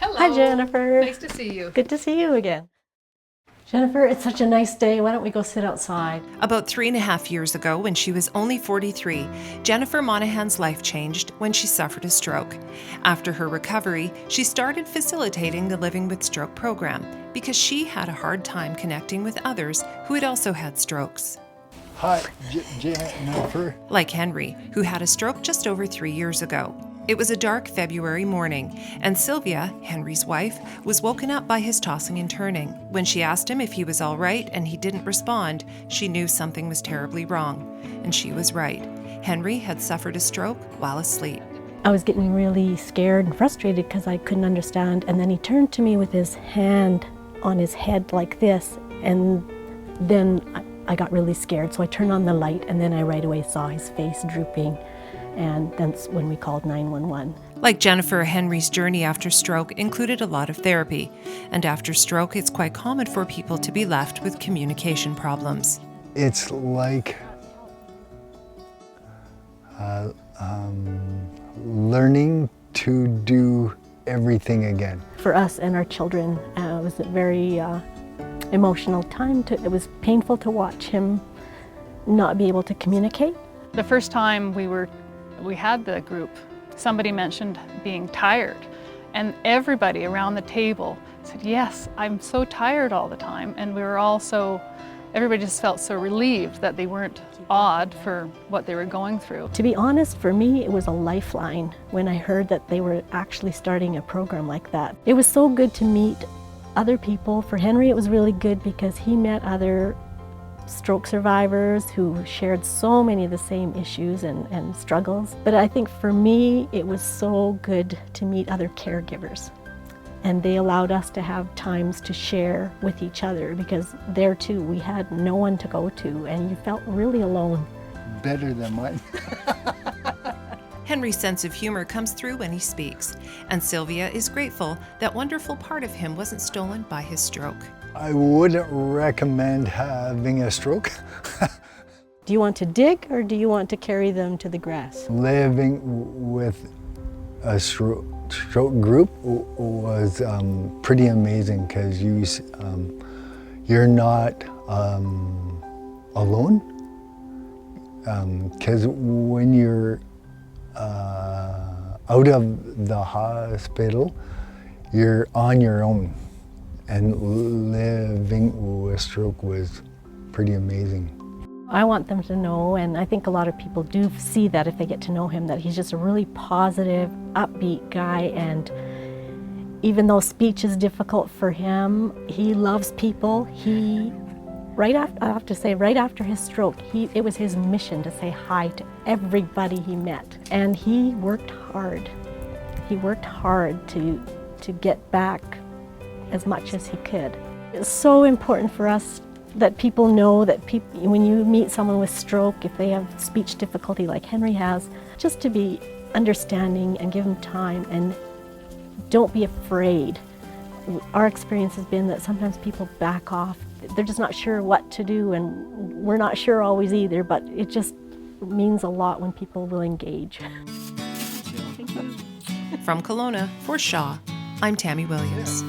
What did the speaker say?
Hello. Hi, Jennifer. Nice to see you. Good to see you again. Jennifer, it's such a nice day. Why don't we go sit outside? About 3.5 years ago, when she was only 43, Jennifer Monahan's life changed when she suffered a stroke. After her recovery, she started facilitating the Living with Stroke program because she had a hard time connecting with others who had also had strokes. Hi, Jennifer. Like Henry, who had a stroke just over 3 years ago. It was a dark February morning, and Sylvia, Henry's wife, was woken up by his tossing and turning. When she asked him if he was all right and he didn't respond, she knew something was terribly wrong. And she was right. Henry had suffered a stroke while asleep. I was getting really scared and frustrated because I couldn't understand. And then he turned to me with his hand on his head like this. And then I got really scared. So I turned on the light, and then I right away saw his face drooping. And that's when we called 911. Like Jennifer, Henry's journey after stroke included a lot of therapy. And after stroke, it's quite common for people to be left with communication problems. It's like learning to do everything again. For us and our children, it was a very emotional time. It was painful to watch him not be able to communicate. The first time we had the group, somebody mentioned being tired, and everybody around the table said, yes, I'm so tired all the time. And we were all everybody just felt so relieved that they weren't awed for what they were going through. To be honest, for me, it was a lifeline when I heard that they were actually starting a program like that. It was so good to meet other people. For Henry, it was really good because he met other stroke survivors who shared so many of the same issues and struggles. But I think for me, it was so good to meet other caregivers. And they allowed us to have times to share with each other, because there too, we had no one to go to, and you felt really alone. Better than mine. Henry's sense of humor comes through when he speaks, and Sylvia is grateful that wonderful part of him wasn't stolen by his stroke. I wouldn't recommend having a stroke. Do you want to dig, or do you want to carry them to the grass? Living with a stroke group was pretty amazing, because you're not alone. Because when you're out of the hospital, you're on your own. And living with stroke was pretty amazing. I want them to know, and I think a lot of people do see that if they get to know him, that he's just a really positive, upbeat guy. And even though speech is difficult for him, he loves people. I have to say, right after his stroke, it was his mission to say hi to everybody he met. And he worked hard. He worked hard to get back as much as he could. It's so important for us that people know that when you meet someone with stroke, if they have speech difficulty like Henry has, just to be understanding and give them time, and don't be afraid. Our experience has been that sometimes people back off. They're just not sure what to do, and we're not sure always either, but it just means a lot when people will engage. From Kelowna, for Shaw, I'm Tammy Williams.